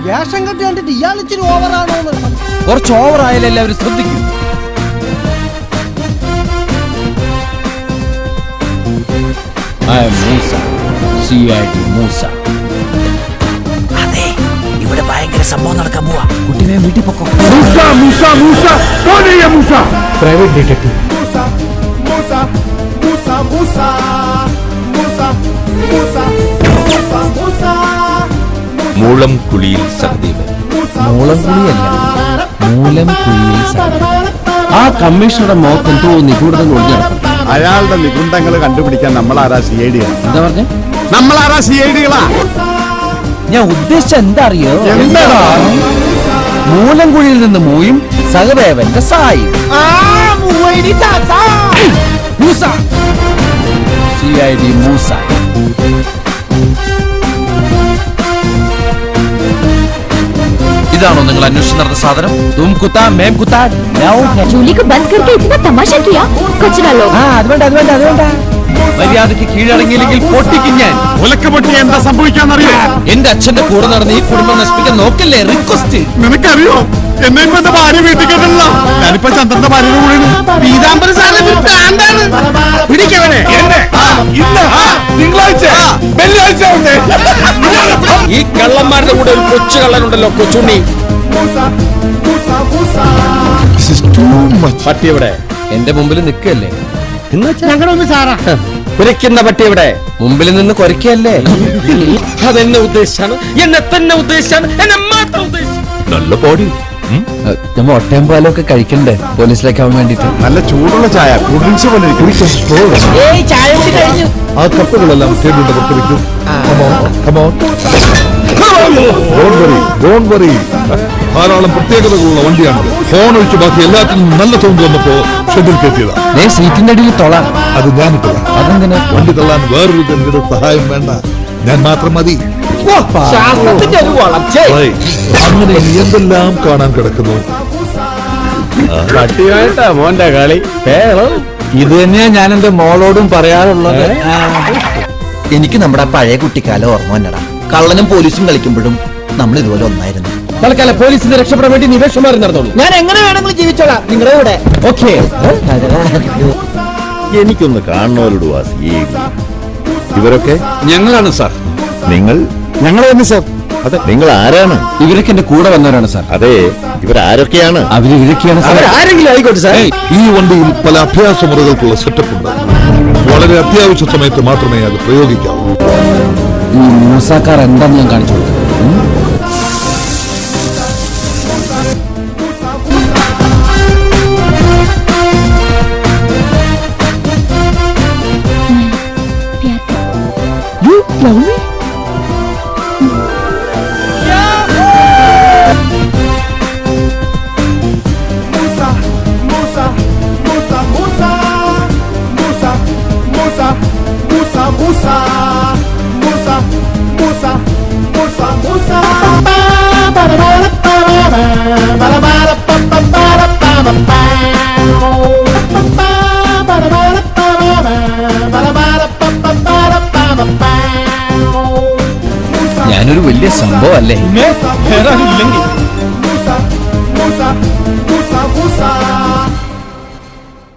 വേഷം കെട്ടി കണ്ടിട്ട് ഇയാൾ ഇച്ചിരി ഓവറാണോ? കുറച്ച് ഓവറായാലും എല്ലാവരും ശ്രദ്ധിക്കും. അതെ, ഇവിടെ ഭയങ്കര സംഭവം നടക്കാൻ പോവാ. കുട്ടിയെ വീട്ടിൽ പൊക്കോ. Private detective. മൂളം കുളിയിൽ സഹദേവൻ. മൂളംകുഴിയല്ല, മൂലംകുഴിയിൽ സഹദേവൻ. ആ കമ്മീഷണറുടെ മോക്ക് എന്തോ നിഗൂഢത ഒളിഞ്ഞു നടക്കും. അയാളുടെ നിഗുണ്ടങ്ങൾ കണ്ടുപിടിക്കാൻ നമ്മളാരാ CID? എന്താ പറഞ്ഞേ? നമ്മളാരാ CID-കളാ? ഞാൻ ഉദ്ദേശിച്ച എന്താ അറിയോ? മൂലംകുഴിയിൽ നിന്ന് മൂയും സഹദേവന്റെ സായും. മൂസ. CID മൂസ. ഇതാണോ നിങ്ങൾ അന്വേഷിച്ച് നടന്ന സാധനം? തും കുത്താ മേം കുത്താ. जूली को बंद करके इतना तमाशा किया कुछ ना लोग. മര്യാദയ്ക്ക് കീഴടങ്ങിയില്ലെങ്കിൽ പൊട്ടിക്കും ഞാൻ. ഒലക്കപ്പൊട്ടി എന്താ സംഭവിക്കാന്നറിയോ? എന്റെ അച്ഛന്റെ കൂടെ നടന്ന് ഈ കുടുംബം നശിപ്പിക്കാൻ നോക്കല്ലേ. റിക്വസ്റ്റ്. നിനക്കറിയോ എന്നെ എന്റെ ഭാര്യ വീട്ടിൽ കേട്ടല്ലോ. ഞാനിപ്പോ ചന്ദ്രന്റെ ഭാര്യയുടെ കൂടെ പിടിക്കവനെ. തിങ്കളാഴ്ച വെള്ളിയാഴ്ച ഈ കള്ളന്മാരുടെ കൂടെ ഒരു കൊച്ചു കള്ളനുണ്ടല്ലോ, കൊച്ചുണ്ണി. പട്ടി എവിടെ? എന്റെ മുമ്പിൽ നിൽക്കല്ലേ. ഞങ്ങളൊന്ന് സാറാ കുരയ്ക്കുന്ന പട്ടി എവിടെ? മുമ്പിൽ നിന്ന് കൊരക്കല്ലേ. അതെന്നെ ഉദ്ദേശിച്ചാണ്, എന്നെ തന്നെ ഉദ്ദേശിച്ചാണ്, എന്നെ മാത്രം ഉദ്ദേശിച്ചു. നല്ല ബോഡി. നമ്മ ഒട്ടയം പാലൊക്കെ കഴിക്കണ്ടേ പോലീസിലേക്ക് ആവാൻ വേണ്ടിട്ട്. നല്ല ചൂടുള്ള ചായ, കൂൾ ഡ്രിങ്ക്സ് പോലെ ആ കപ്പുകളെല്ലാം ടേബിളിന്റെ പുറത്ത് വെക്കും. ധാരാളം പ്രത്യേകതകളുള്ള വണ്ടിയാണ്. ഫോൺ ഒഴിച്ച് ബാക്കി എല്ലാത്തിനും നല്ല സൗണ്ട് വന്നപ്പോ ഷെഡിൽ കയറ്റിയതാ. സീറ്റിന്റെ അടിയിൽ തൊളാൻ. അത് ഞാനിട്ടതാ. അതെന്തിനാ? വണ്ടി തള്ളാൻ വേറൊരു ജനങ്ങളുടെ സഹായം വേണ്ട, ഞാൻ മാത്രം മതി. അങ്ങനെ എന്തെല്ലാം കാണാൻ കിടക്കുന്നു. പട്ടിയായിട്ടാ മോന്റെ കളി. ഇത് തന്നെയാ ഞാൻ എന്റെ മോളോടും പറയാറുള്ളത്. എനിക്ക് നമ്മുടെ പഴയ കുട്ടിക്കാലം ഓർമ്മ തന്നെടാ. കള്ളനും പോലീസും കളിക്കുമ്പോഴും നമ്മൾ ഇതുപോലെ ഒന്നായിരുന്നു. തൽക്കാലം പോലീസിന് രക്ഷപ്പെടാൻ വേണ്ടി നിവേശമാരി നടന്നോളൂ. ഞാൻ എങ്ങനെ വേണമെങ്കിലും ജീവിച്ചോളാം നിങ്ങളുടെ കൂടെ. ഓക്കേ. എനിക്കൊന്ന് കാണുന്നവരോട് CID. ഇവരൊക്കെ ഞങ്ങളാണ് സാർ. നിങ്ങൾ? ഞങ്ങൾ തന്നെ സാർ. അതെ, നിങ്ങൾ ആരാണ്? ഇവരൊക്കെ എന്റെ കൂടെ വന്നവരാണ് സാർ. അതെ, ഇവരാരൊക്കെയാണ്? അവര് ഇവരൊക്കെയാണ് സാർ. ആരെങ്കിലും ആയിക്കോട്ടെ സാർ. ഈ വണ്ടിയിൽ പല അഭ്യാസ മുറകൾക്കുള്ള സെറ്റപ്പ് ഉണ്ട്. വളരെ അത്യാവശ്യ സമയത്ത് മാത്രമേ അത് പ്രയോഗിക്കാവൂ. ഈ മൂസാക്കാർ എന്താന്ന് ഞാൻ കാണിച്ചു കൊടുത്തു. ഞാനൊരു വലിയ സംഭവം അല്ലേ?